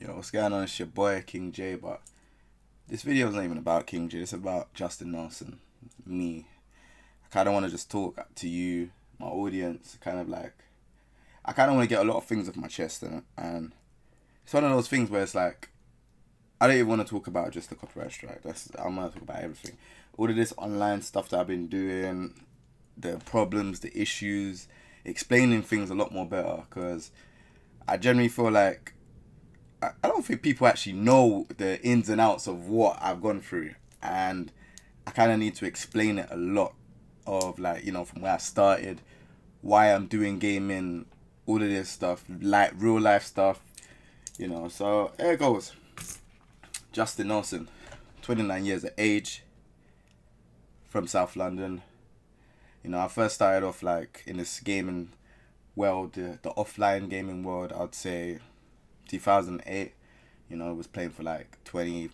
Yo, what's going on? It's your boy King J, but this video is not even about King J. It's about Justin Nelson, me. I kind of want to just talk to you, my audience. I kind of want to get a lot of things off my chest, and it's one of those things where it's like I don't even want to talk about just the copyright strike. I'm gonna talk about everything, all of this online stuff that I've been doing, the problems, the issues, explaining things a lot more better because I generally feel like I don't think people actually know the ins and outs of what I've gone through, and I kind of need to explain it a lot of like from where I started, why I'm doing gaming, all of this stuff, like real life stuff, So there it goes. Justin Nelson, 29 years of age, from South London. I first started off like in this gaming world, the offline gaming world. I'd say 2008. Was playing for like £20,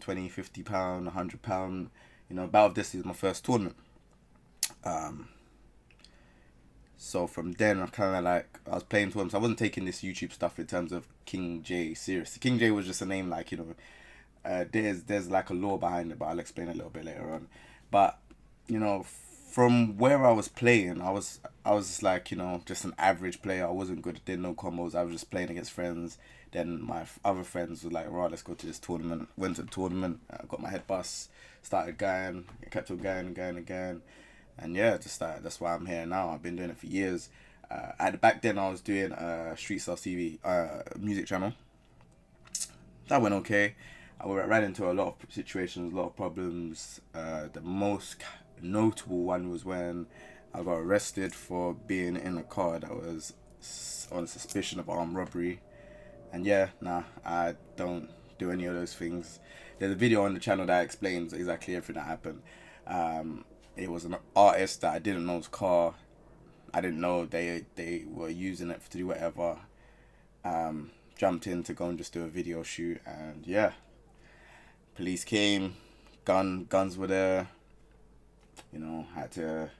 20, £50, £100. Battle of Destiny was my first tournament. So from then I was playing tournaments. I wasn't taking this YouTube stuff in terms of King J seriously. King J was just a name there's like a lore behind it, but I'll explain a little bit later on. But from where I was playing, I was like just an average player. I wasn't good, did no combos. I was just playing against friends. Then my other friends were like, right, let's go to this tournament. Went to the tournament, got my head bust, started going, kept on going. And yeah, just started. That's why I'm here now. I've been doing it for years. Back then I was doing Street Stars TV music channel. That went okay. I ran into a lot of situations, a lot of problems. The most notable one was when I got arrested for being in a car that was on suspicion of armed robbery. And yeah, nah, I don't do any of those things. There's a video on the channel that explains exactly everything that happened. It was an artist that I didn't know's car. I didn't know they were using it to do whatever. Jumped in to go and just do a video shoot, and yeah, police came, guns were there. Had to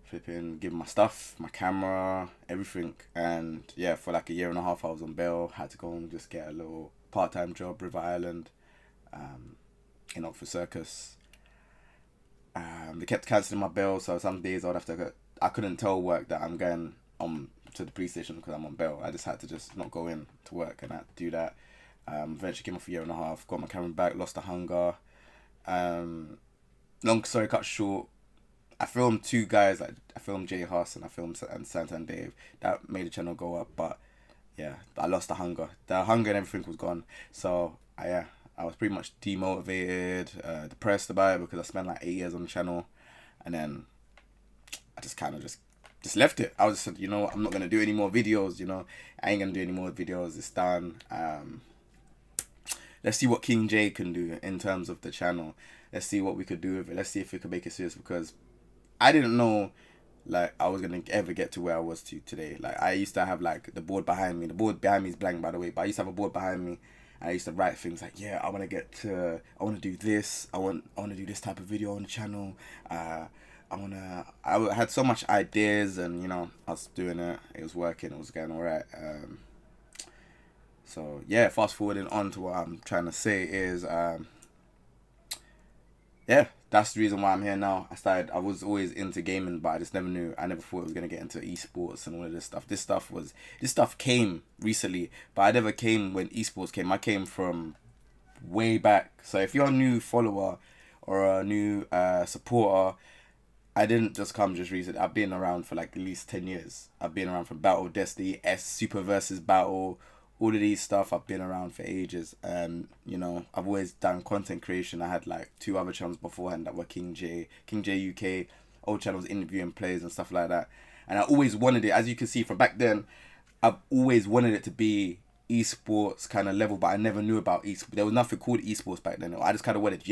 flipping give my stuff, my camera, everything, and yeah, for like a year and a half I was on bail. Had to go and just get a little part-time job, River Island, in Oxford Circus. They kept cancelling my bail, so some days I couldn't tell work that I'm going to the police station because I'm on bail. I just had to just not go in to work, and I had to do that. Eventually came off a year and a half, got my camera back, lost the hunger. Long story cut short, I filmed two guys. I filmed Jay Haas and I filmed Santan Dave. That made the channel go up, but yeah, I lost the hunger. The hunger and everything was gone. So I was pretty much demotivated, depressed about it because I spent like 8 years on the channel, and then I just kind of just left it. I was just said, I'm not gonna do any more videos. I ain't gonna do any more videos. It's done. Let's see what King J can do in terms of the channel. Let's see what we could do with it. Let's see if we could make it serious, because I didn't know like I was gonna ever get to where I was today. Like I used to have like the board behind me. The board behind me is blank, by the way, but I used to have a board behind me. And I used to write things like, yeah, I want to do this. I want to do this type of video on the channel. I had so much ideas, and I was doing it. It was working. It was going alright. So yeah, fast forwarding on to what I'm trying to say is, yeah, that's the reason why I'm here now. I was always into gaming, but I just never knew. I never thought I was gonna get into esports and all of this stuff. This stuff came recently, but I never came when esports came. I came from way back. So if you're a new follower or a new supporter, I didn't just come just recently. I've been around for like at least 10 years. I've been around from Battle Destiny, Super versus Battle, all of these stuff. I've been around for ages, and I've always done content creation. I had like 2 other channels beforehand that were King J UK, old channels interviewing players and stuff like that. And I always wanted it, as you can see from back then, I've always wanted it to be esports kind of level, but I never knew about esports. There was nothing called esports back then. I just kind of wanted,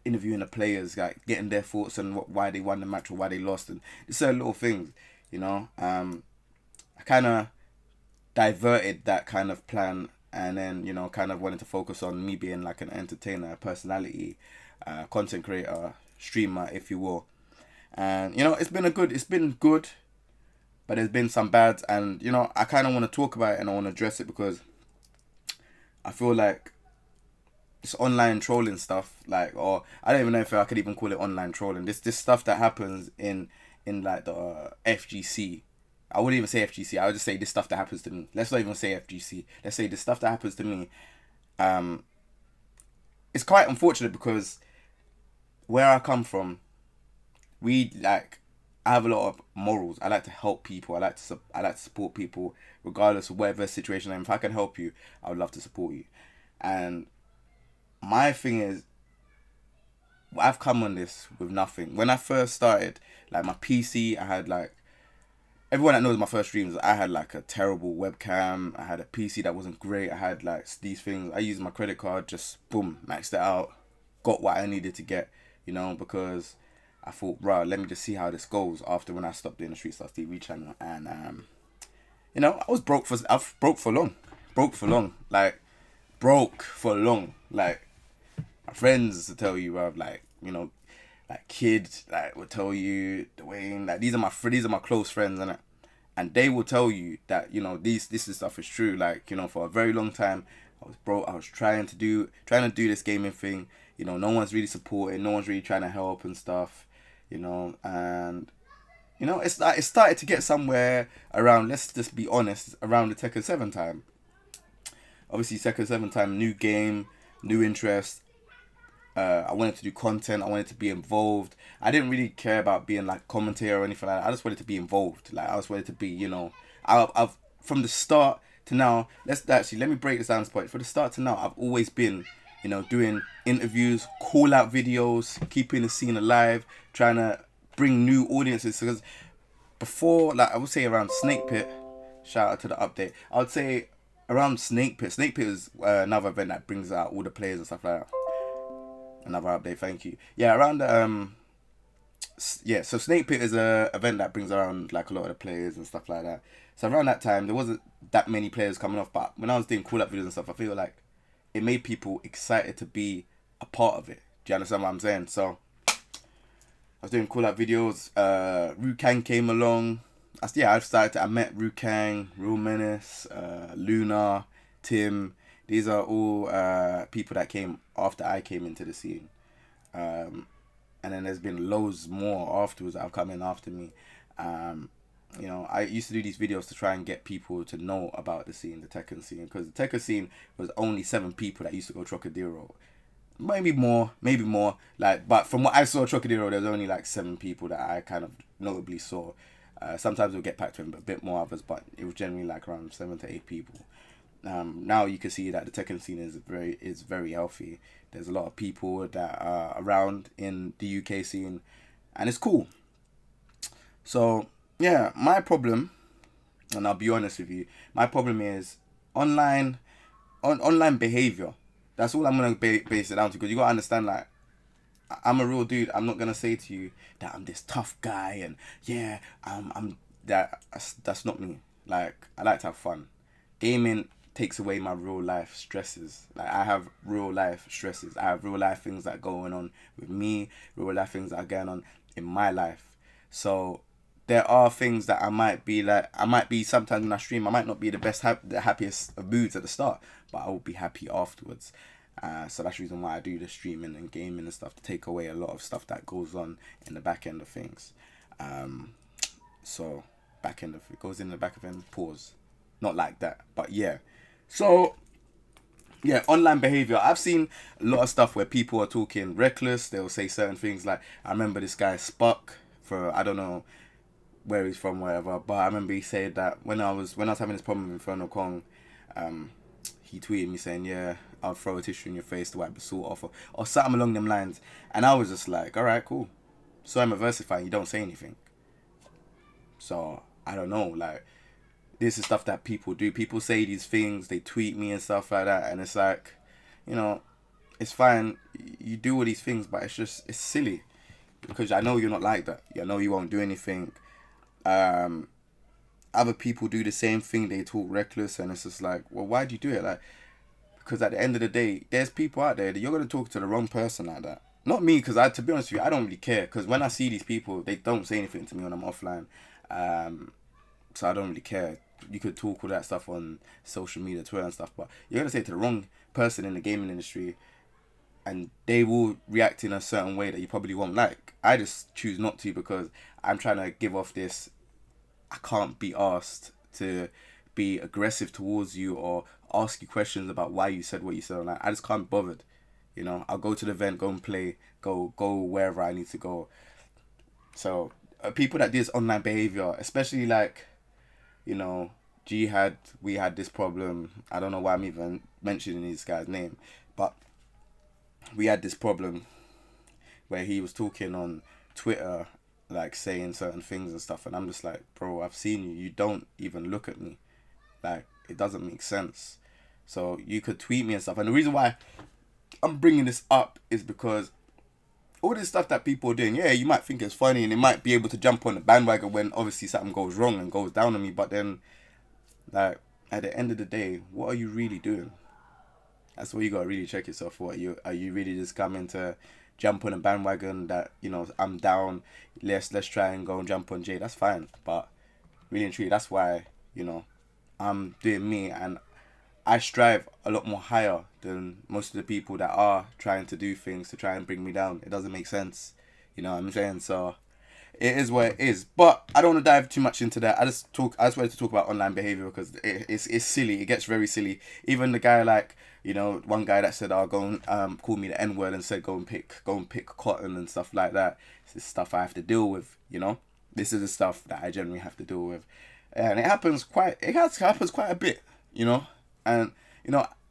interviewing the players, like getting their thoughts on why they won the match or why they lost, and just certain little things, I kind of diverted that kind of plan, and then kind of wanted to focus on me being like an entertainer, personality, content creator, streamer, if you will. And it's been good, but there's been some bads, and I kind of want to talk about it and I want to address it, because I feel like this online trolling stuff, like, or I don't even know if I could even call it online trolling. This stuff that happens in like the FGC. I wouldn't even say FGC. I would just say this stuff that happens to me. Let's not even say FGC. Let's say the stuff that happens to me. Um, it's quite unfortunate because where I come from, we like. I have a lot of morals. I like to help people. I like to support people, regardless of whatever situation I'm in. If I can help you, I would love to support you. And my thing is, I've come on this with nothing. When I first started, like my PC, I had like everyone that knows my first streams. I had like a terrible webcam. I had a PC that wasn't great. I had like these things. I used my credit card, just boom, maxed it out, got what I needed to get. Because I thought, right, let me just see how this goes. After when I stopped doing the Street Stars TV channel, and I was broke for long, like broke for long, like. My friends to tell you, bro, like, like kids, like, will tell you, Dwayne, like, these are my close friends, and they will tell you that, this stuff is true. Like, for a very long time, I was broke. I was trying to do this gaming thing. No one's really supporting. No one's really trying to help and stuff. And it started to get somewhere around. Let's just be honest, around the Tekken 7 time. Obviously, Tekken 7 time, new game, new interest. I wanted to do content. I wanted to be involved. I didn't really care about being like commentator or anything like that. I just wanted to be involved. Like I just wanted to be, I've from the start to now. Let me break this down to this point. From the start to now, I've always been, doing interviews, call out videos, keeping the scene alive, trying to bring new audiences. Because before, like I would say around Snake Pit, shout out to the update. I would say around Snake Pit. Snake Pit is another event that brings out all the players and stuff like that. Another update, thank you. Yeah, around so Snake Pit is a event that brings around like a lot of the players and stuff like that. So around that time, there wasn't that many players coming off, but when I was doing call up videos and stuff, I feel like it made people excited to be a part of it. Do you understand what I'm saying? So I was doing call up videos. Rukang came along. I met Rukang, Real Menace, Luna, Tim. These are all people that came after I came into the scene. And then there's been loads more afterwards that have come in after me. I used to do these videos to try and get people to know about the scene, the Tekken scene. Because the Tekken scene was only 7 people that used to go Trocadero. Maybe more. But from what I saw Trocadero, there's only like 7 people that I kind of notably saw. Sometimes we'll get packed with a bit more others, but it was generally like around 7 to 8 people. Now you can see that the Tekken scene is very healthy. There's a lot of people that are around in the UK scene, and it's cool. So yeah, my problem, and I'll be honest with you, my problem is online behavior. That's all I'm gonna base it down to, because you gotta understand, like, I'm a real dude. I'm not gonna say to you that I'm this tough guy and yeah, I'm that's not me. Like, I like to have fun. Gaming takes away my real life stresses. Like, I have real life stresses. I have real life things that are going on with me, real life things that are going on in my life. So there are things that I might be sometimes when I stream, I might not be the happiest of moods at the start, but I will be happy afterwards. So that's the reason why I do the streaming and gaming and stuff, to take away a lot of stuff that goes on in the back end of things. So it goes in the back of end, pause. Not like that, but yeah. So, yeah, online behavior. I've seen a lot of stuff where people are talking reckless. They'll say certain things like, I remember this guy Spuck, I don't know where he's from, wherever, but I remember he said that when I was having this problem with Inferno Kong, he tweeted me saying, yeah, I'll throw a tissue in your face to wipe the salt off, or something along them lines. And I was just like, all right, cool. So I'm versifying, you don't say anything. So I don't know, like, this is stuff that people do. People say these things, they tweet me and stuff like that, and it's like, it's fine. You do all these things, but it's silly, because I know you're not like that. I know you won't do anything. Other people do the same thing. They talk reckless, and it's just like, well, why do you do it? Like, because at the end of the day, there's people out there that you're gonna talk to the wrong person like that. Not me, because to be honest with you, I don't really care. Because when I see these people, they don't say anything to me when I'm offline. So I don't really care. talk all that stuff on social media, Twitter and stuff, but you're gonna say it to the wrong person in the gaming industry, and they will react in a certain way that you probably won't like. I just choose not to, because I'm trying to give off this, I can't be asked to be aggressive towards you or ask you questions about why you said what you said on that. I just can't be bothered. I'll go to the event, go and play, go wherever I need to go. So people that do this online behavior, especially like, Jihad, we had this problem. I don't know why I'm even mentioning this guy's name, but we had this problem where he was talking on Twitter, like saying certain things and stuff, and I'm just like, bro, I've seen you. You don't even look at me. Like, it doesn't make sense. So you could tweet me and stuff. And the reason why I'm bringing this up is because all this stuff that people are doing, yeah, you might think it's funny and they might be able to jump on the bandwagon when obviously something goes wrong and goes down on me. But then, like, at the end of the day, what are you really doing? That's what you gotta really check yourself for. Are you really just coming to jump on a bandwagon that, I'm down, let's try and go and jump on Jay? That's fine. But really and truly, that's why, I'm doing me, and I strive a lot more higher than most of the people that are trying to do things to try and bring me down. It doesn't make sense. You know what I'm saying? So it is what it is. But I don't want to dive too much into that. I just wanted to talk about online behavior because it's silly. It gets very silly. Even the guy, like, one guy that said, "I'll go and call me the N word," and said, go and pick cotton and stuff like that. This is stuff I have to deal with. This is the stuff that I generally have to deal with, and it happens quite a bit. And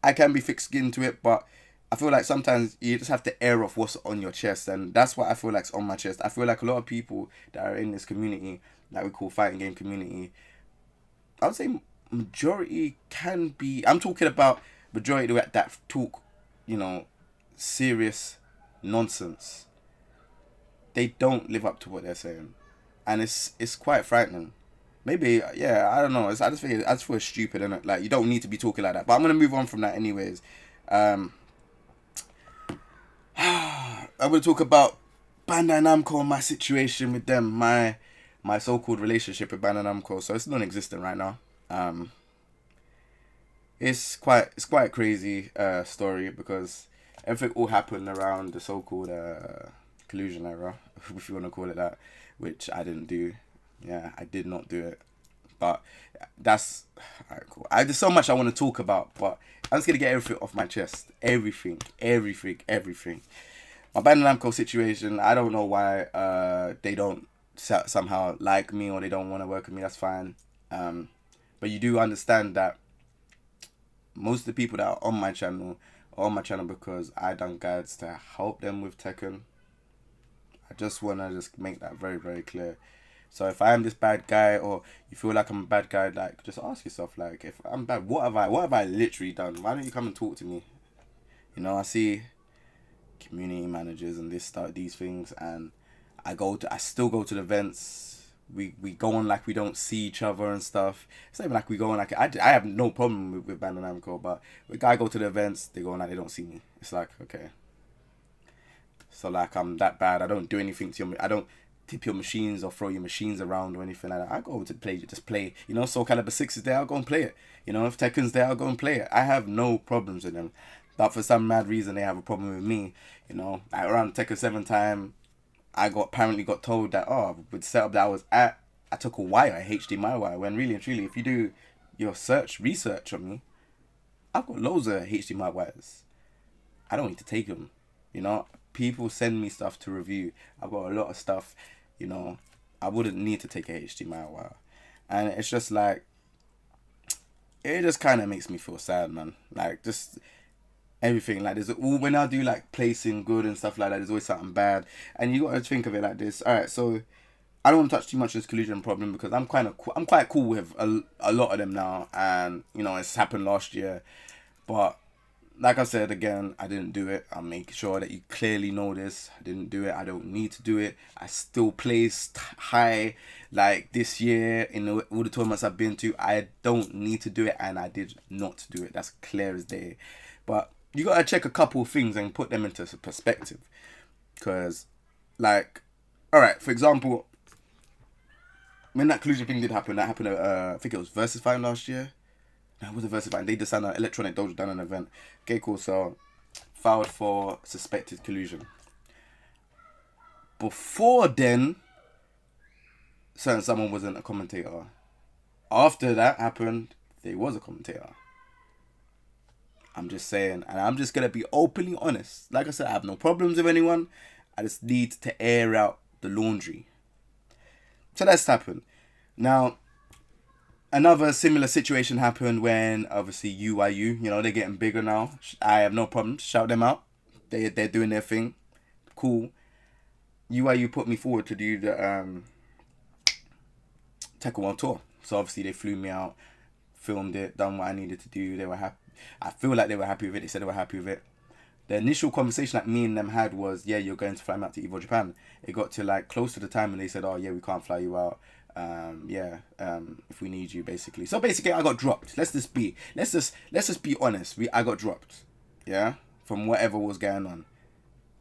I can be thick-skinned to it, but I feel like sometimes you just have to air off what's on your chest, and that's what I feel like's on my chest. I feel like a lot of people that are in this community that we call fighting game community, I would say majority can be, I'm talking about majority that talk, serious nonsense. They don't live up to what they're saying, and it's quite frightening. Maybe, yeah, I don't know. I just feel it's stupid, innit? Like, you don't need to be talking like that. But I'm gonna move on from that, anyways. I'm gonna talk about Bandai Namco and my situation with them, my so-called relationship with Bandai Namco. So it's non-existent right now. It's quite a crazy story, because everything all happened around the so-called collusion era, if you want to call it that, which I didn't do. Yeah, I did not do it. But that's alright, cool. There's so much I want to talk about, but I'm just gonna get everything off my chest. Everything. My Bandai Namco situation, I don't know why they don't somehow like me, or they don't want to work with me. That's fine. But you do understand that most of the people that are on my channel because I done guides to help them with Tekken. I just want to make that very, very clear. So if I am this bad guy, or you feel like I'm a bad guy, like, just ask yourself, like, if I'm bad, what have I literally done? Why don't you come and talk to me? I see community managers and these things, and I still go to the events. We go on like we don't see each other and stuff. It's not even like we go on like, I have no problem with Bandai Namco, but when I go to the events, they go on like they don't see me. It's like, okay. So like, I'm that bad. I don't do anything to I don't tip your machines or throw your machines around or anything like that. I go to play. Soul Calibur 6 is there, I'll go and play it. If Tekken's there, I'll go and play it. I have no problems with them. But for some mad reason, they have a problem with me. Like around Tekken 7 time, I apparently got told that, with the setup that I was at, I took a wire, a HDMI wire, when really and truly, if you do your research on me, I've got loads of HDMI wires. I don't need to take them. People send me stuff to review. I've got a lot of stuff, I wouldn't need to take a HDMI wire. And it's just like, it just kind of makes me feel sad, man. Like, just everything. Like, when I do like placing good and stuff like that, there's always something bad. And you got to think of it like this. All right, so I don't want to touch too much on this collusion problem, because I'm quite cool with a lot of them now, and it's happened last year. But like I said again, I didn't do it. I'll make sure that you clearly know this. I didn't do it. I don't need to do it. I still placed high like this year in all the tournaments I've been to. I don't need to do it, and I did not do it. That's clear as day. But you gotta check a couple of things and put them into perspective, because, like, all right, for example, when that collusion thing did happen, that happened at, I think it was Versus Fighting last year. No, it wasn't Versus Fighting. They just signed an Electronic Dojo done an event. Okay, cool. So, filed for suspected collusion. Before then, certain someone wasn't a commentator. After that happened, they was a commentator. I'm just saying, and I'm just gonna be openly honest. Like I said, I have no problems with anyone. I just need to air out the laundry. So that's happened. Now, another similar situation happened when obviously UYU, they're getting bigger now. I have no problem. Shout them out. They're doing their thing. Cool. UYU put me forward to do the Tekken World Tour. So obviously they flew me out, filmed it, done what I needed to do. They were happy. I feel like they were happy with it. They said they were happy with it. The initial conversation that me and them had was, yeah, you're going to fly me out to Evo Japan. It got to like close to the time and they said, oh yeah, we can't fly you out. If we need you, basically. So basically I got dropped. Let's just be honest. I got dropped. Yeah? From whatever was going on.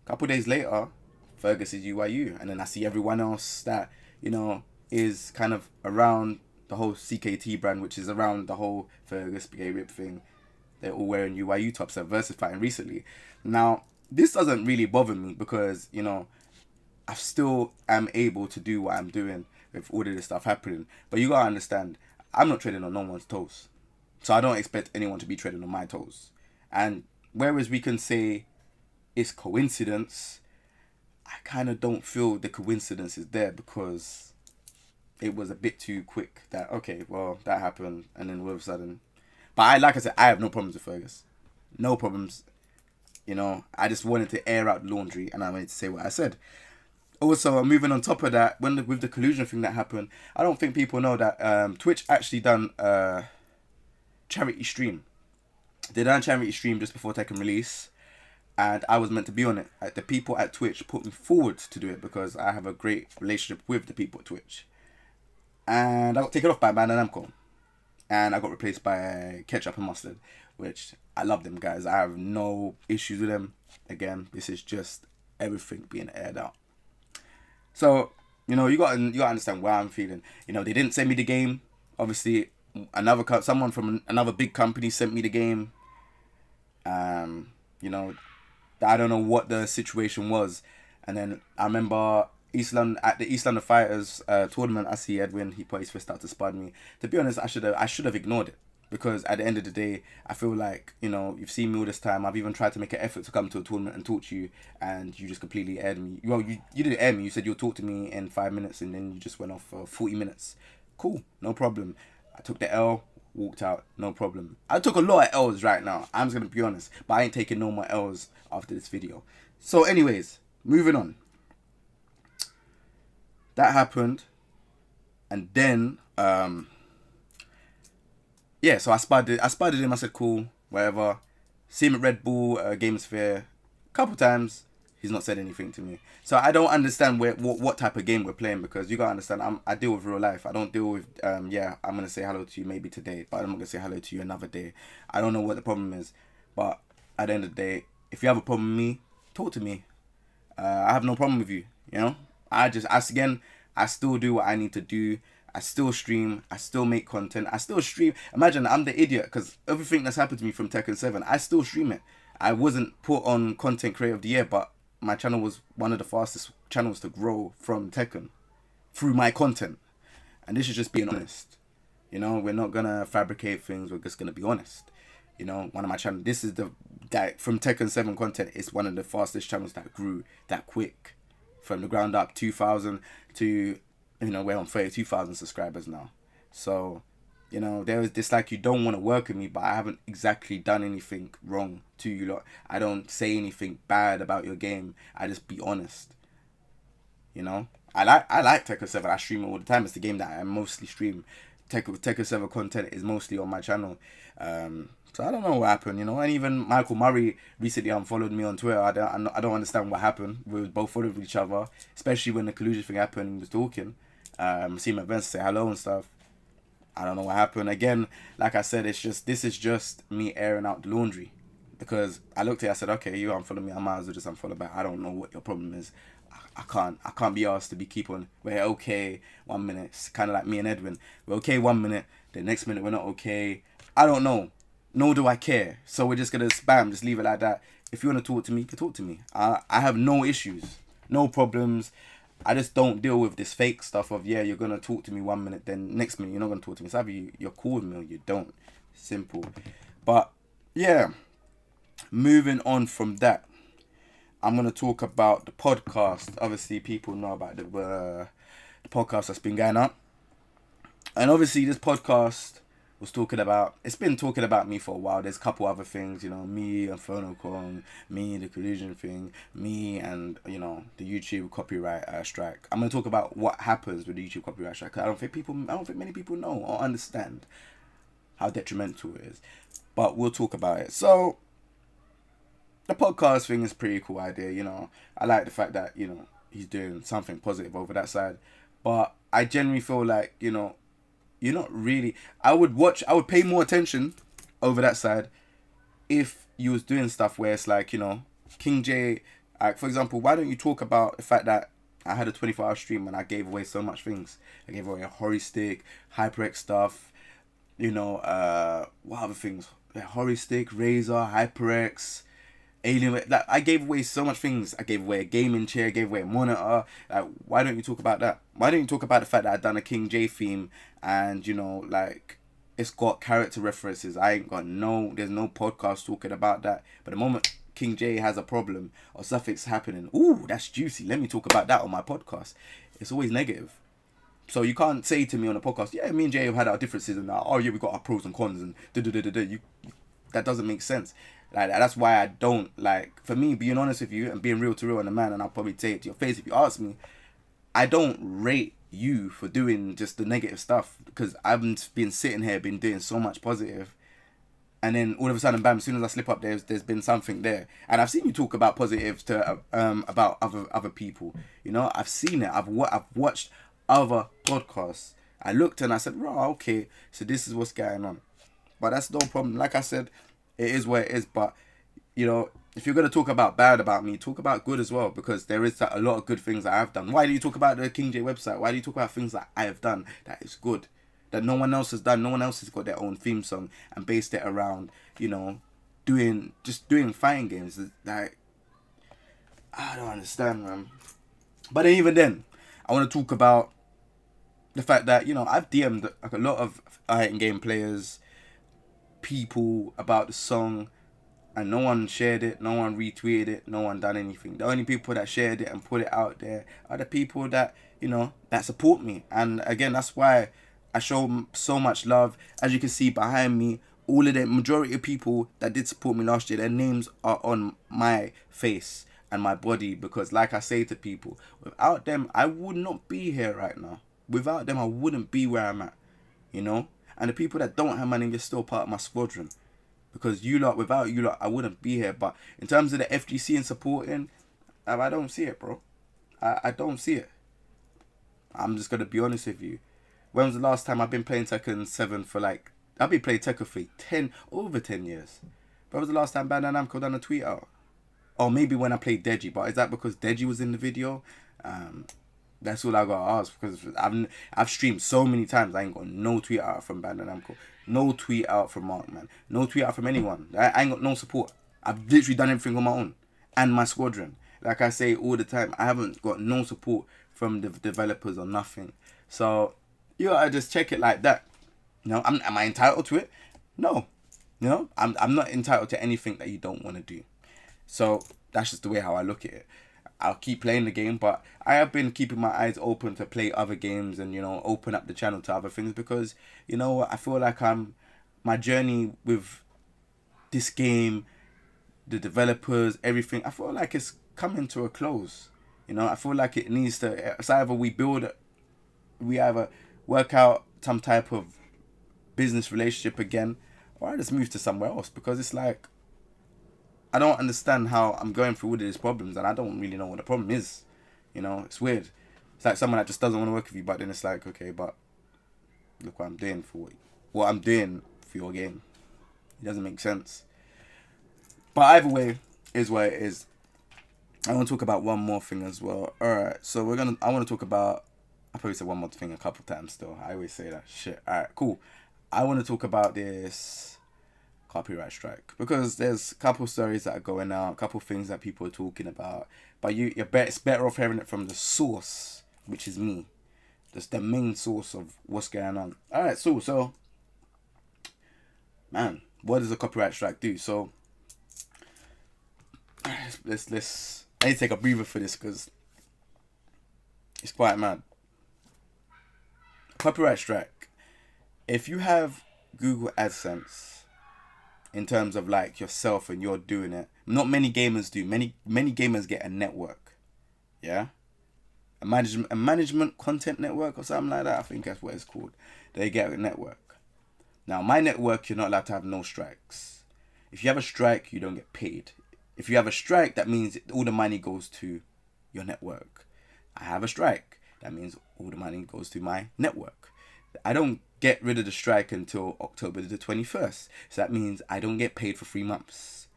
A couple days later, Fergus is UYU. And then I see everyone else that, is kind of around the whole CKT brand, which is around the whole Fergus Gay Rip thing. They're all wearing UYU tops at Versus Fighting recently. Now, this doesn't really bother me because, I still am able to do what I'm doing with all of this stuff happening. But you gotta understand, I'm not treading on no one's toes. So I don't expect anyone to be treading on my toes. And whereas we can say it's coincidence, I kind of don't feel the coincidence is there because it was a bit too quick that, okay, well, that happened. And then all of a sudden... But like I said, I have no problems with Fergus. No problems. I just wanted to air out the laundry and I wanted to say what I said. Also, moving on top of that, with the collusion thing that happened, I don't think people know that Twitch actually done a charity stream. They done a charity stream just before Tekken release. And I was meant to be on it. The people at Twitch put me forward to do it because I have a great relationship with the people at Twitch. And I got taken off by Bandai Namco. And I got replaced by Ketchup and Mustard, which I love them guys. I have no issues with them. Again, this is just everything being aired out. So, you got to understand why I'm feeling. They didn't send me the game. Obviously, someone from another big company sent me the game. I don't know what the situation was. And then I remember at the East London Fighters tournament, I see Edwin, he put his fist out to spud me. To be honest, I should have ignored it. Because at the end of the day, I feel like, you've seen me all this time. I've even tried to make an effort to come to a tournament and talk to you. And you just completely aired me. Well, you didn't air me. You said you'll talk to me in 5 minutes. And then you just went off for 40 minutes. Cool. No problem. I took the L. Walked out. No problem. I took a lot of L's right now. I'm just going to be honest. But I ain't taking no more L's after this video. So anyways, moving on. That happened. And then... so I spudded him. I said, cool, whatever. See him at Red Bull Games Fair a couple times. He's not said anything to me. So I don't understand what type of game we're playing because you gotta understand, I deal with real life. I don't deal with, I'm gonna say hello to you maybe today, but I'm not gonna say hello to you another day. I don't know what the problem is, but at the end of the day, if you have a problem with me, talk to me. I have no problem with you, I still do what I need to do. I still stream. I still make content. I still stream. Imagine I'm the idiot because everything that's happened to me from Tekken 7, I still stream it. I wasn't put on Content Creator of the Year, but my channel was one of the fastest channels to grow from Tekken through my content. And this is just being honest. We're not going to fabricate things. We're just going to be honest. One of my channels, this is that from Tekken 7 content, it's one of the fastest channels that grew that quick. From the ground up, 2,000 to... we're on 32,000 subscribers now. So, there was this like you don't want to work with me, but I haven't exactly done anything wrong to you lot. I don't say anything bad about your game. I just be honest. I like Tekken 7. I stream it all the time. It's the game that I mostly stream. Tekken 7 content is mostly on my channel. So I don't know what happened, and even Michael Murray recently unfollowed me on Twitter. I don't understand what happened. We were both following each other, especially when the collusion thing happened and he was talking. See him at events, say hello and stuff. I don't know what happened. Again, like I said, this is just me airing out the laundry. Because I looked at it, I said, okay, you unfollow me, I might as well just unfollow back. I don't know what your problem is. I can't be asked to be keep on. We're okay 1 minute. It's kind of like me and Edwin. We're okay 1 minute. The next minute we're not okay. I don't know. Nor do I care. So we're just gonna spam. Just leave it like that. If you want to talk to me, you can talk to me. I have no issues, no problems. I just don't deal with this fake stuff of, yeah, you're gonna talk to me 1 minute, then next minute you're not gonna talk to me. It's either you're cool with me or you don't. Simple. But yeah, moving on from that, I'm gonna talk about the podcast. Obviously, people know about the podcast that's been going on, and obviously this podcast was talking about. It's been talking about me for a while. There's a couple other things, me and Phonocom, me the collusion thing, me and the YouTube copyright strike. I'm gonna talk about what happens with the YouTube copyright strike. I don't think many people know or understand how detrimental it is, but we'll talk about it. So the podcast thing is a pretty cool idea. I like the fact that he's doing something positive over that side, but I generally feel like you're not really. I would pay more attention over that side if you was doing stuff where it's like King J. Like, for example, why don't you talk about the fact that I had a 24-hour stream and I gave away so much things. I gave away a Hori stick, HyperX stuff, what other things? A Hori stick, Razor, HyperX, Alien. Like, I gave away so much things. I gave away a gaming chair, I gave away a monitor. Like, why don't you talk about that? Why don't you talk about the fact that I've done a King J theme and it's got character references. There's no podcast talking about that. But the moment King J has a problem or something's happening, ooh, that's juicy. Let me talk about that on my podcast. It's always negative. So you can't say to me on a podcast, yeah, me and Jay have had our differences and that. Oh yeah, we got our pros and cons and that doesn't make sense. Like, that's why I don't for me, being honest with you and being real to real and a man, and I'll probably say it to your face if you ask me, I don't rate you for doing just the negative stuff, because I've been sitting here, been doing so much positive, and then all of a sudden, bam! As soon as I slip up, there's been something there, and I've seen you talk about positives to about other people. I've seen it. I've watched other podcasts. I looked and I said, "Right, okay, so this is what's going on," but that's no problem. Like I said, it is what it is. But if you're gonna talk about bad about me, talk about good as well, because there is a lot of good things that I've done. Why do you talk about the King J website? Why do you talk about things that I have done that is good, that no one else has done? No one else has got their own theme song and based it around doing fighting games. Like, I don't understand, man. But then, even then, I want to talk about the fact that I've DM'd like a lot of fighting game players, people about the song, and no one shared it, no one retweeted it, no one done anything. The only people that shared it and put it out there are the people that that support me. And again, that's why I show so much love. As you can see behind me, all of the majority of people that did support me last year, their names are on my face and my body, because like I say to people, without them I would not be here right now. Without them I wouldn't be where I'm at. And the people that don't have my name, you're still part of my squadron. Because without you lot, I wouldn't be here. But in terms of the FGC and supporting, I don't see it, bro. I don't see it. I'm just going to be honest with you. When was the last time I've been playing Tekken 7 for I've been playing Tekken for over 10 years. When was the last time Bandai Namco done a tweet out? Or maybe when I played Deji, but is that because Deji was in the video? That's all I got to ask, because I've streamed so many times. I ain't got no tweet out from Bandai Namco. No tweet out from Mark, man. No tweet out from anyone. I ain't got no support. I've literally done everything on my own. And my squadron. Like I say all the time, I haven't got no support from the developers or nothing. So, I just check it like that. Am I entitled to it? No. I'm not entitled to anything that you don't want to do. So, that's just the way how I look at it. I'll keep playing the game, but I have been keeping my eyes open to play other games and, open up the channel to other things, because, I feel like my journey with this game, the developers, everything, I feel like it's coming to a close. I feel like it needs to, it's either we either work out some type of business relationship again, or I just move to somewhere else, because it's like, I don't understand how I'm going through all of these problems and I don't really know what the problem is. It's weird. It's like someone that just doesn't want to work with you, but then it's like, okay, but look what I'm doing for your game. It doesn't make sense. But either way, is what it is. I want to talk about one more thing as well. Alright, so I want to talk about, I probably said one more thing a couple times still. I always say that shit. Alright, cool. I want to talk about this copyright strike, because there's a couple stories that are going out, a couple things that people are talking about, but it's better off hearing it from the source, which is me. That's the main source of what's going on. Alright, so man, what does a copyright strike do? So let's I need to take a breather for this because it's quite mad. Copyright strike. If you have Google AdSense, in terms of like yourself and you're doing it, not many gamers do. Many gamers get a network, yeah, a management content network or something like that. I think that's what it's called. They get a network. Now my network, you're not allowed to have no strikes. If you have a strike, you don't get paid. If you have a strike, that means all the money goes to your network. I have a strike. That means all the money goes to my network. I don't get rid of the strike until October the 21st. So that means I don't get paid for 3 months.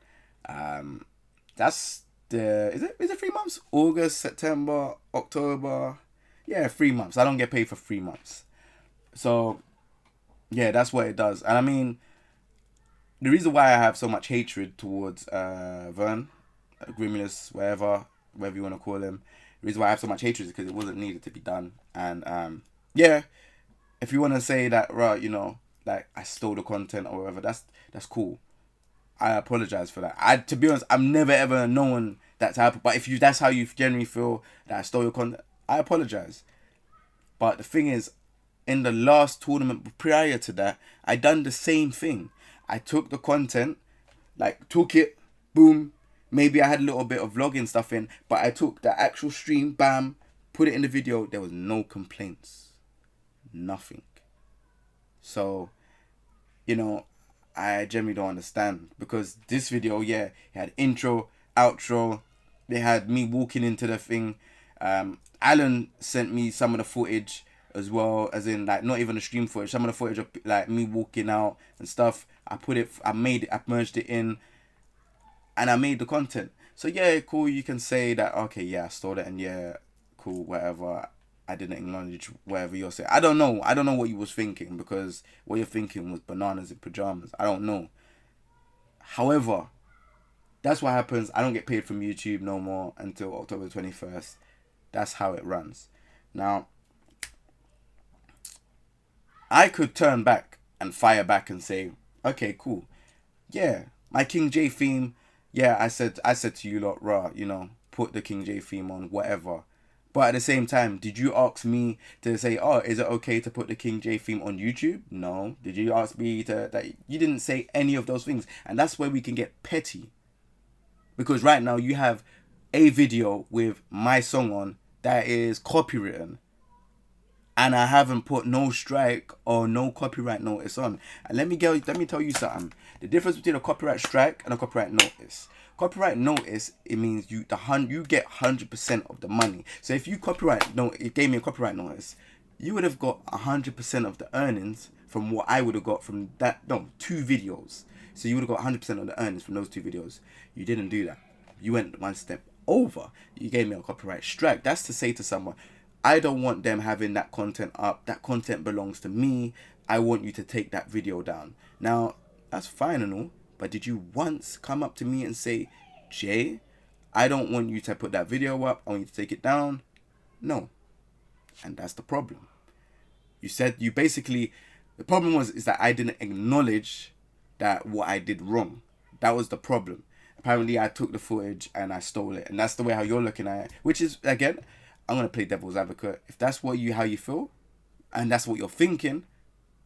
That's is it 3 months? August, September, October. Yeah, 3 months. I don't get paid for 3 months. So yeah, that's what it does. And I mean, the reason why I have so much hatred towards Vern, Grimulus, whatever you want to call him, the reason why I have so much hatred is because it wasn't needed to be done. And yeah, if you want to say that, right, you know, like I stole the content or whatever, that's cool. I apologize for that. To be honest, I've never ever known that to happen. But if that's how you generally feel that I stole your content, I apologize. But the thing is, in the last tournament prior to that, I done the same thing. I took the content, like took it, boom. Maybe I had a little bit of vlogging stuff in, but I took the actual stream, bam, put it in the video. There was no complaints, nothing. So, you know, I generally don't understand, because this video, yeah, it had intro, outro. They had me walking into the thing. Alan sent me some of the footage as well, as in like not even the stream footage, some of the footage of like me walking out and stuff. I merged it in, and I made the content. So yeah, cool. You can say that, okay, yeah, I stole it, and yeah, cool, whatever. I didn't acknowledge whatever you're saying. I don't know what you was thinking, because what you're thinking was bananas in pajamas. I don't know. However, that's what happens. I don't get paid from YouTube no more until October 21st. That's how it runs. Now, I could turn back and fire back and say, okay, cool. Yeah, my King J theme. Yeah, I said to you lot, rah, you know, put the King J theme on, whatever. But at the same time, did you ask me to say, oh, is it okay to put the King J theme on YouTube? No. Did you ask me that? You didn't say any of those things. And that's where we can get petty. Because right now you have a video with my song on that is copywritten, and I haven't put no strike or no copyright notice on. And let me tell you something. The difference between a copyright strike and a copyright notice. Copyright notice, it means you get 100% of the money. So if you gave me a copyright notice, you would have got 100% of the earnings from what I would have got from two videos. So you would have got 100% of the earnings from those two videos. You didn't do that. You went one step over. You gave me a copyright strike. That's to say to someone, I don't want them having that content up. That content belongs to me. I want you to take that video down. Now, that's fine and all, but did you once come up to me and say, Jay, I don't want you to put that video up. I want you to take it down? No. And that's the problem. The problem is that I didn't acknowledge that what I did wrong. That was the problem. Apparently, I took the footage and I stole it. And that's the way how you're looking at it. Which is, again, I'm going to play devil's advocate. If that's how you feel, and that's what you're thinking,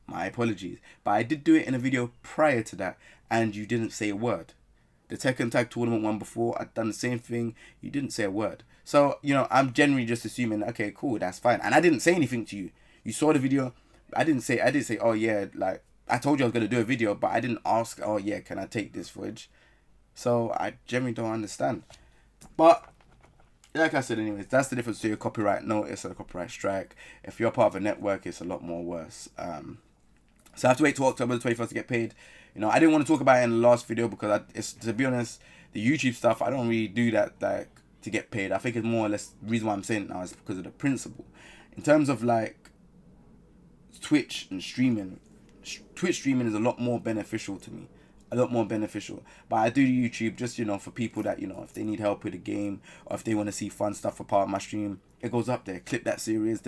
my apologies. But I did do it in a video prior to that, and you didn't say a word. The Tekken Tag Tournament one before, I'd done the same thing. You didn't say a word. So, you know, I'm generally just assuming, okay, cool, that's fine. And I didn't say anything to you. You saw the video. I didn't say, oh yeah, like, I told you I was going to do a video, but I didn't ask, oh yeah, can I take this footage? So I generally don't understand. But like I said, anyways, that's the difference between a copyright notice and a copyright strike. If you're part of a network, it's a lot more worse. So I have to wait till October the 21st to get paid. You know, I didn't want to talk about it in the last video because to be honest, the YouTube stuff, I don't really do that like to get paid. I think it's more or less the reason why I'm saying it now is because of the principle. In terms of like Twitch and streaming, Twitch streaming is a lot more beneficial to me. A lot more beneficial. But I do YouTube just, for people that, if they need help with a game or if they want to see fun stuff for part of my stream, it goes up there. Clip that series,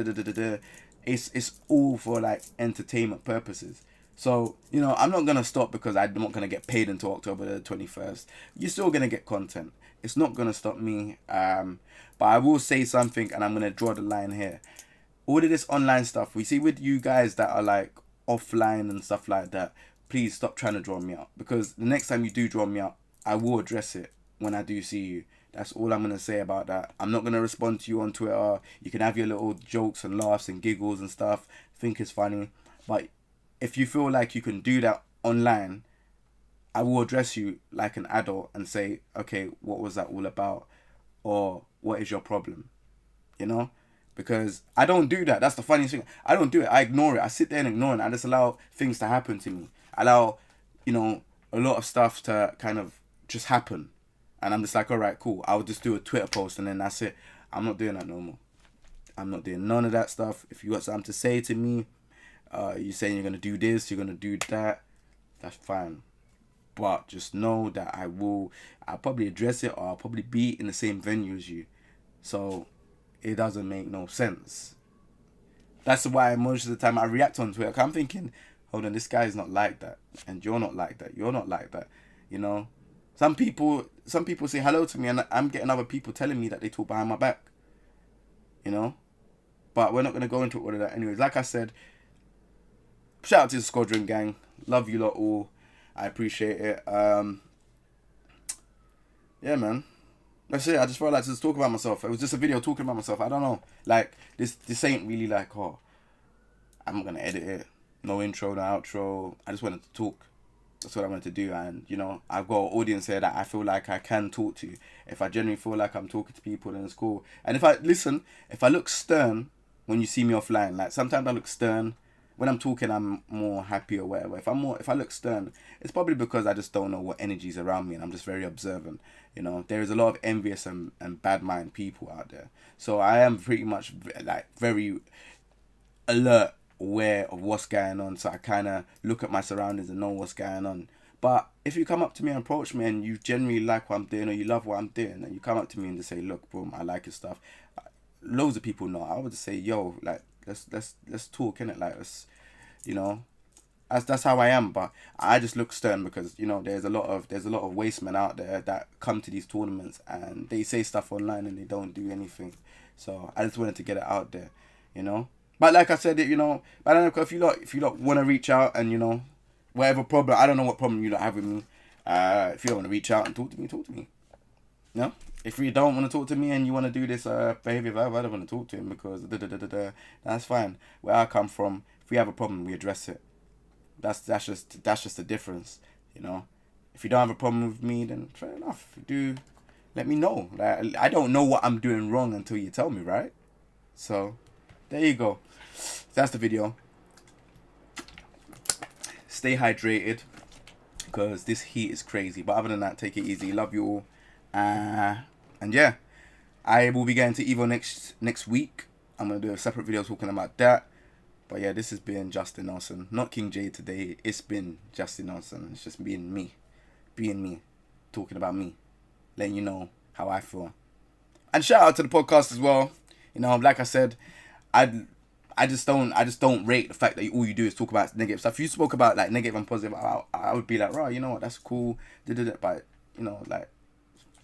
It's all for like entertainment purposes. So, I'm not going to stop because I'm not going to get paid until October the 21st. You're still going to get content. It's not going to stop me. But I will say something, and I'm going to draw the line here. All of this online stuff, we see with you guys that are like offline and stuff like that, please stop trying to draw me out. Because the next time you do draw me out, I will address it when I do see you. That's all I'm going to say about that. I'm not going to respond to you on Twitter. You can have your little jokes and laughs and giggles and stuff. Think it's funny. But if you feel like you can do that online, I will address you like an adult and say, okay, what was that all about? Or what is your problem? Because I don't do that. That's the funniest thing. I don't do it. I ignore it. I sit there and ignore it. I just allow things to happen to me. I allow, a lot of stuff to kind of just happen. And I'm just like, all right, cool. I'll just do a Twitter post and then that's it. I'm not doing that no more. I'm not doing none of that stuff. If you got something to say to me, you're saying you're going to do this, you're going to do that, that's fine. But just know that I'll probably address it, or I'll probably be in the same venue as you. So it doesn't make no sense. That's why most of the time I react on Twitter. I'm thinking, hold on, this guy is not like that. And you're not like that. You're not like that. Some people say hello to me and I'm getting other people telling me that they talk behind my back. But we're not going to go into all of that anyways. Like I said, shout out to the Squadron gang. Love you lot all. I appreciate it. Yeah, man. That's it. I just felt like to just talk about myself. It was just a video talking about myself. I don't know. Like, this ain't really like, I'm going to edit it. No intro, no outro. I just wanted to talk. That's what I wanted to do. And, I've got an audience here that I feel like I can talk to. If I genuinely feel like I'm talking to people, then it's cool. And if I look stern when you see me offline, like sometimes I look stern. When I'm talking, I'm more happy or whatever. If I look stern, it's probably because I just don't know what energy is around me and I'm just very observant. There is a lot of envious and bad mind people out there. So I am pretty much like very alert, aware of what's going on. So I kind of look at my surroundings and know what's going on. But if you come up to me and approach me and you genuinely like what I'm doing or you love what I'm doing and you come up to me and just say, look, boom, I like your stuff. Loads of people know. I would just say, yo, like, let's talk, innit? Like, that's how I am. But I just look stern because there's a lot of waste men out there that come to these tournaments and they say stuff online and they don't do anything. So I just wanted to get it out there, But like I said, I don't know if you lot want to reach out and whatever problem, I don't know what problem you lot have with me. If you don't want to reach out and talk to me. No. If you don't want to talk to me and you want to do this behavior, I don't want to talk to him because that's fine. Where I come from, if we have a problem, we address it. That's just the difference, If you don't have a problem with me, then fair enough. If you do, let me know. Like, I don't know what I'm doing wrong until you tell me, right? So, there you go. That's the video. Stay hydrated because this heat is crazy. But other than that, take it easy. Love you all. And yeah, I will be going to Evo next week. I'm going to do a separate video talking about that. But yeah, this has been Justin Nelson. Not King J today. It's been Justin Nelson. It's just being me. Talking about me. Letting you know how I feel. And shout out to the podcast as well. Like I said, I just don't rate the fact that all you do is talk about negative stuff. If you spoke about like negative and positive, I would be like, right, you know what, that's cool. But like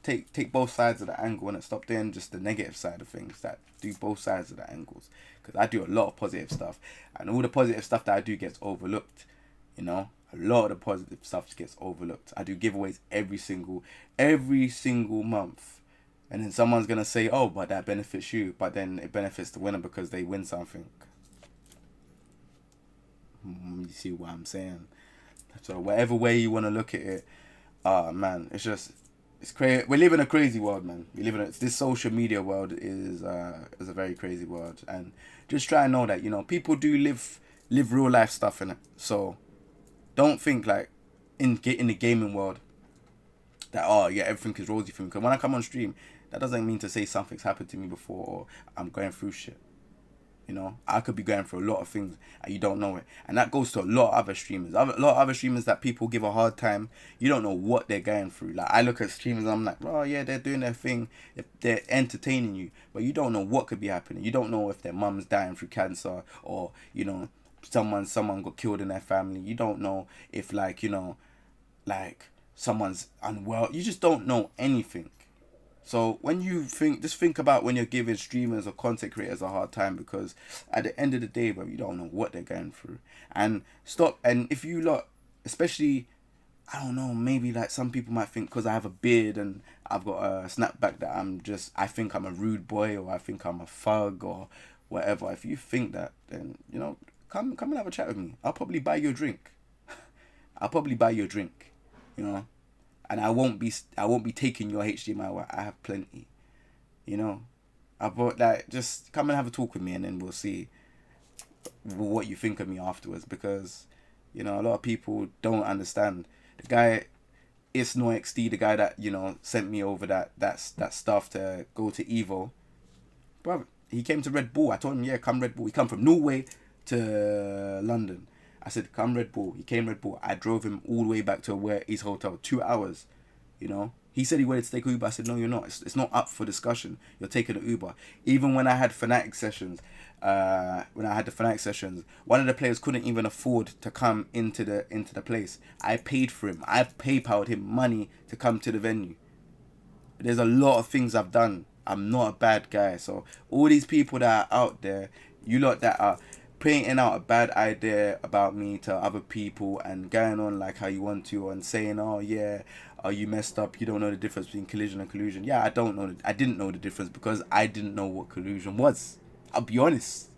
take both sides of the angle and stop doing just the negative side of things. That do both sides of the angles, because I do a lot of positive stuff, and all the positive stuff that I do gets overlooked. A lot of the positive stuff gets overlooked. I do giveaways every single month. And then someone's going to say, oh, but that benefits you. But then it benefits the winner because they win something. You see what I'm saying? So whatever way you want to look at it, man, it's crazy. We live in a crazy world, man. This social media world is a very crazy world. And just try and know that, people do live real life stuff in it. So don't think like in the gaming world that, oh yeah, everything is rosy for me. Because when I come on stream, that doesn't mean to say something's happened to me before or I'm going through shit. You know, I could be going through a lot of things and you don't know it. And that goes to a lot of other streamers. A lot of other streamers that people give a hard time, you don't know what they're going through. Like, I look at streamers and I'm like, oh yeah, they're doing their thing. They're entertaining you. But you don't know what could be happening. You don't know if their mum's dying through cancer or, you know, someone got killed in their family. You don't know if, like, you know, like someone's unwell. You just don't know anything. So when you just think about when you're giving streamers or content creators a hard time, because at the end of the day, bro, you don't know what they're going through. And stop. And if you lot, especially, I don't know, maybe like some people might think because I have a beard and I've got a snapback that I think I'm a rude boy or I think I'm a thug or whatever. If you think that, then, you know, come and have a chat with me. I'll probably buy you a drink. I'll probably buy you a drink, you know. And I won't be taking your HDMI. I have plenty, you know. I bought that. Just come and have a talk with me, and then we'll see what you think of me afterwards. Because, you know, a lot of people don't understand. The guy, it's no XD, the guy that, you know, sent me over that stuff to go to Evo. Bro, he came to Red Bull. I told him, yeah, come Red Bull. He come from Norway to London. I said, come Red Bull. He came Red Bull. I drove him all the way back to his hotel. 2 hours, you know. He said he wanted to take Uber. I said, no, you're not. It's not up for discussion. You're taking an Uber. Even when I had Fnatic sessions, one of the players couldn't even afford to come into the place. I paid for him. I PayPal'd him money to come to the venue. There's a lot of things I've done. I'm not a bad guy. So all these people that are out there, you lot that are painting out a bad idea about me to other people and going on like how you want to and saying, oh yeah, you messed up, you don't know the difference between collision and collusion. Yeah, I didn't know the difference because I didn't know what collusion was. I'll be honest,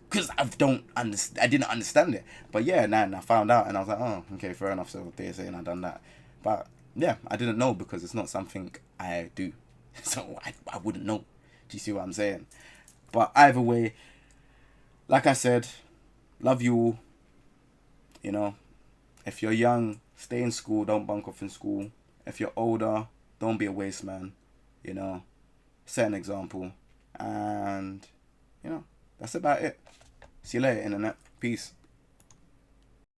because I didn't understand it. But yeah, I found out and I was like, oh, okay, fair enough. So they're saying I done that, but yeah, I didn't know because it's not something I do. So I wouldn't know. Do you see what I'm saying? But either way, like I said, love you all. You know, if you're young, stay in school. Don't bunk off in school. If you're older, don't be a waste man. You know, set an example. And, you know, that's about it. See you later, internet. Peace.